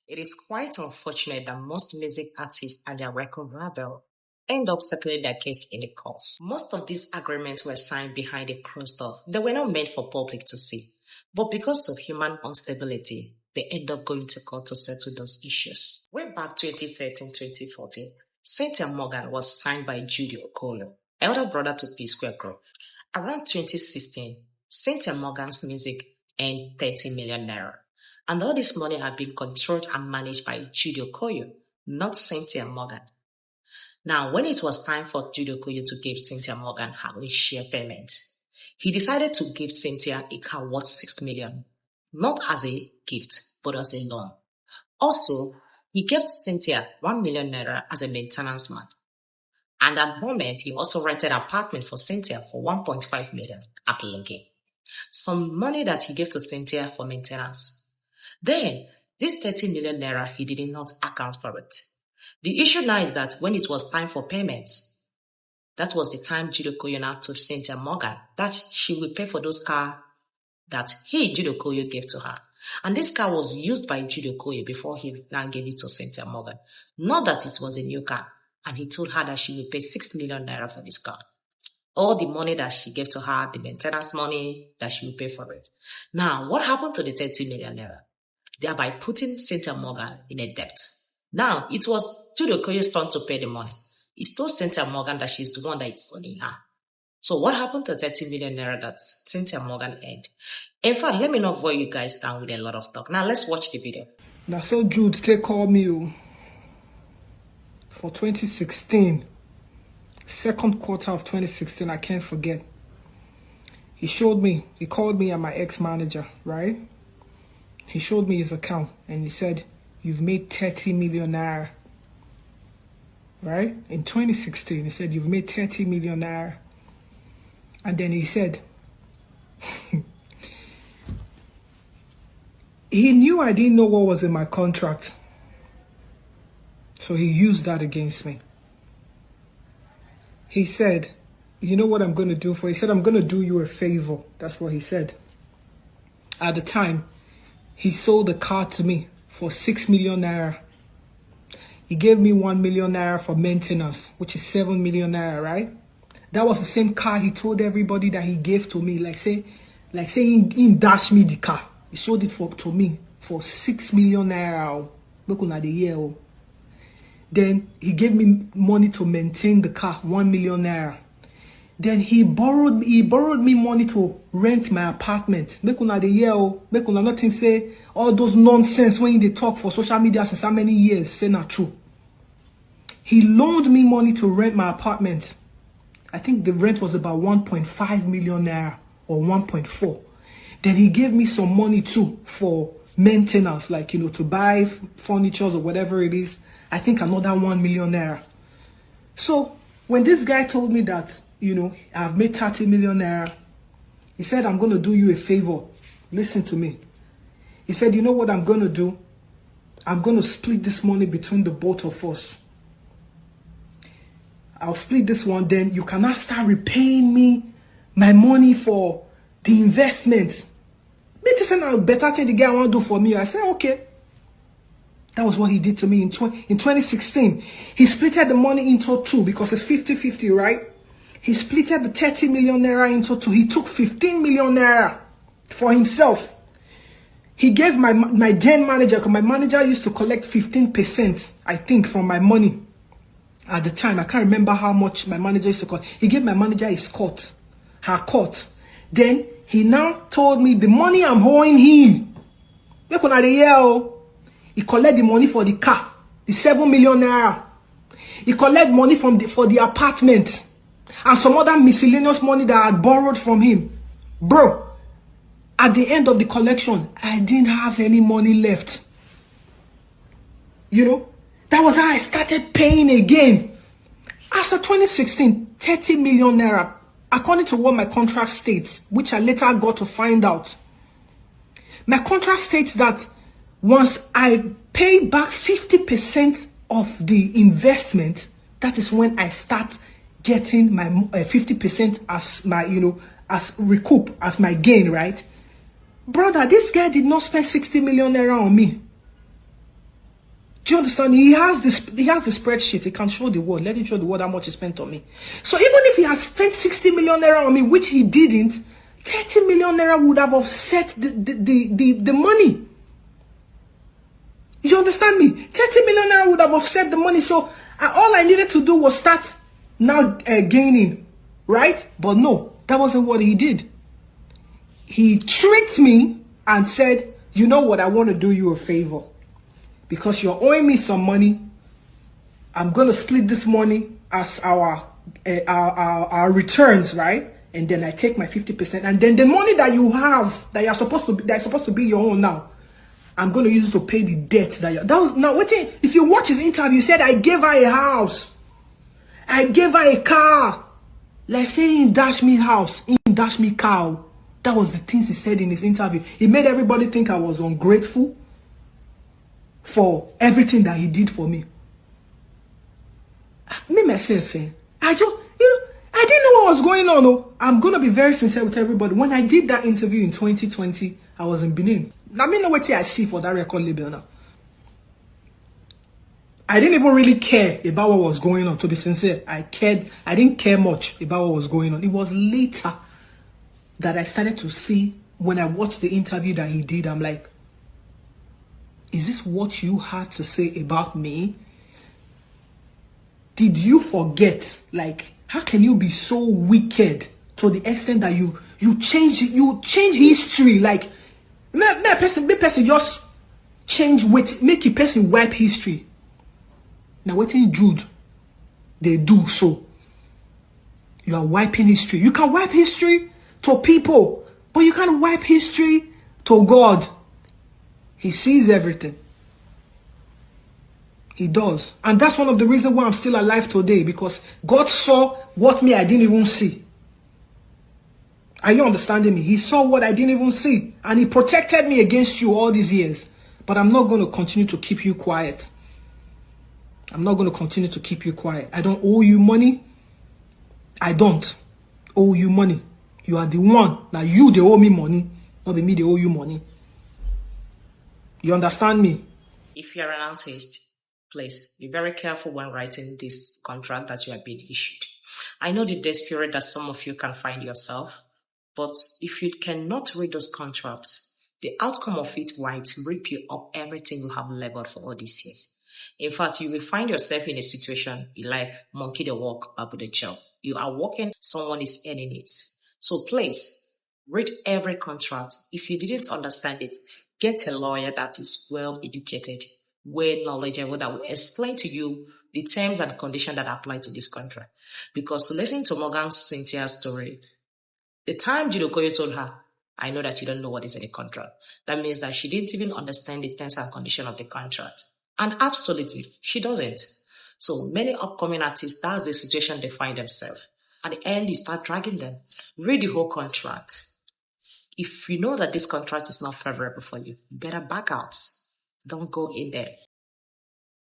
It is quite unfortunate that most music artists and their record label end up settling their case in the courts. Most of these agreements were signed behind a closed door. They were not meant for public to see. But because of human instability, they end up going to court to settle those issues. Way back 2013-2014, Cynthia Morgan was signed by Judy Okoye, elder brother to P Square Group. Around 2016, Cynthia Morgan's music earned 30 million naira. And all this money had been controlled and managed by Judy Okoye, not Cynthia Morgan. Now, when it was time for Judy Okoye to give Cynthia Morgan her share payment, he decided to give Cynthia a car worth 6 million, not as a gift, but as a loan. Also, he gave Cynthia 1 million naira as a maintenance man. And at the moment, he also rented an apartment for Cynthia for 1.5 million at Lincoln. Some money that he gave to Cynthia for maintenance. Then, this 30 million naira, he did not account for it. The issue now is that when it was time for payments, that was the time Judy Okoye now told Cynthia Morgan that she would pay for those cars that Judy Okoye, gave to her. And this car was used by Judy Okoye before he now gave it to Cynthia Morgan. Not that it was a new car. And he told her that she would pay 6 million naira for this car. All the money that she gave to her, the maintenance money, that she would pay for it. Now, what happened to the 30 million naira? Thereby putting Cynthia Morgan in a debt. Now, it was Judy Okoye's turn to pay the money. He told Cynthia Morgan that she's the one that is owning her. So what happened to 30 million naira that Cynthia Morgan earned? In fact, let me not bore you guys down with a lot of talk. Now, let's watch the video. Now, so Jude, take call me for 2016, second quarter of 2016, I can't forget. He called me and my ex-manager, right? He showed me his account and he said, you've made 30 million naira, right? In 2016, he said, you've made 30 million naira. And then he said, he knew I didn't know what was in my contract. So he used that against me. He said, you know what I'm going to do for you? He said, I'm going to do you a favor. That's what he said. At the time, he sold a car to me for 6 million naira. He gave me 1 million naira for maintenance, which is 7 million naira, right? That was the same car he told everybody that he gave to me. Like say he dashed me the car. He sold it to me for 6 million naira. Look at the year. Then he gave me money to maintain the car, 1 million naira. Then he borrowed me money to rent my apartment. Make una the year, make una nothing say all those nonsense when they talk for social media since how many years, say not true. He loaned me money to rent my apartment. I think the rent was about 1.5 million naira or 1.4. Then he gave me some money too for maintenance, like, to buy furniture or whatever it is. I think another 1 million naira. So when this guy told me that, I've made 30 million naira, he said, I'm going to do you a favor. Listen to me. He said, you know what I'm going to do? I'm going to split this money between the both of us. I'll split this one, then you cannot start repaying me my money for the investment. Make this a better thing the guy want to do for me. I said, okay. That was what he did to me in 2016. He splitted the money into two because it's 50-50, right? He splitted the 30 million naira into two. He took 15 million naira for himself. He gave my then manager, because my manager used to collect 15%, I think, from my money at the time. I can't remember how much my manager used to collect. He gave my manager his cut, her cut. Then he now told me the money I'm owing him. He collect the money for the car, the 7 million naira. He collect money for the apartment and some other miscellaneous money that I had borrowed from him. Bro, at the end of the collection, I didn't have any money left. That was how I started paying again. As of 2016, 30 million naira, according to what my contract states, which I later got to find out. My contract states that once I pay back 50% of the investment, that is when I start getting my 50% as my, as recoup, as my gain, right? Brother, this guy did not spend 60 million naira on me. you understand? He has the spreadsheet. He can show the world. Let him show the world how much he spent on me. So even if he had spent 60 million naira on me, which he didn't, 30 million naira would have offset the money. You understand me? 30 million naira would have offset the money. So all I needed to do was start now gaining, right? But no, that wasn't what he did. He tricked me and said, you know what, I want to do you a favor. Because you're owing me some money, I'm going to split this money as our returns, right? And then I take my 50%. And then the money that you have, that's supposed to be your own now, I'm going to use it to pay the debt if you watch his interview, he said, I gave her a house. I gave her a car. Like saying he dashed me house, he dashed me cow. That was the things he said in his interview. He made everybody think I was ungrateful for everything that he did for me. Me, myself, I didn't know what was going on. Oh. I'm going to be very sincere with everybody. When I did that interview in 2020, I was in Benin. Now, me know what I see for that record label now. I didn't even really care about what was going on, to be sincere. I didn't care much about what was going on. It was later that I started to see, when I watched the interview that he did, I'm like, is this what you had to say about me? Did you forget? Like, how can you be so wicked to the extent that you change history? Like, me person just change with make a person wipe history. Now what in Jude they do so? You are wiping history. You can wipe history to people, but you can't wipe history to God. He sees everything. He does. And that's one of the reasons why I'm still alive today, because God saw what I didn't even see. Are you understanding me? He saw what I didn't even see. And he protected me against you all these years. But I'm not going to continue to keep you quiet. I'm not going to continue to keep you quiet. I don't owe you money. I don't owe you money. You are the one. Now you, they owe me money. Not me, they owe you money. You understand me? If you're an artist, please be very careful when writing this contract that you are being issued. I know the desperate that some of you can find yourself, but if you cannot read those contracts, the outcome of it might rip you up everything you have labored for all these years. In fact, you will find yourself in a situation you like monkey the walk, babu the job. You are working, someone is earning it. So please, read every contract. If you didn't understand it, get a lawyer that is well educated, well knowledgeable, that will explain to you the terms and conditions that apply to this contract. Because listen to Cynthia's story. The time Judy Okoye told her, I know that you don't know what is in the contract. That means that she didn't even understand the terms and conditions of the contract. And absolutely, she doesn't. So many upcoming artists, that's the situation they find themselves. At the end, you start dragging them. Read the whole contract. If you know that this contract is not favorable for you, you better back out. Don't go in there.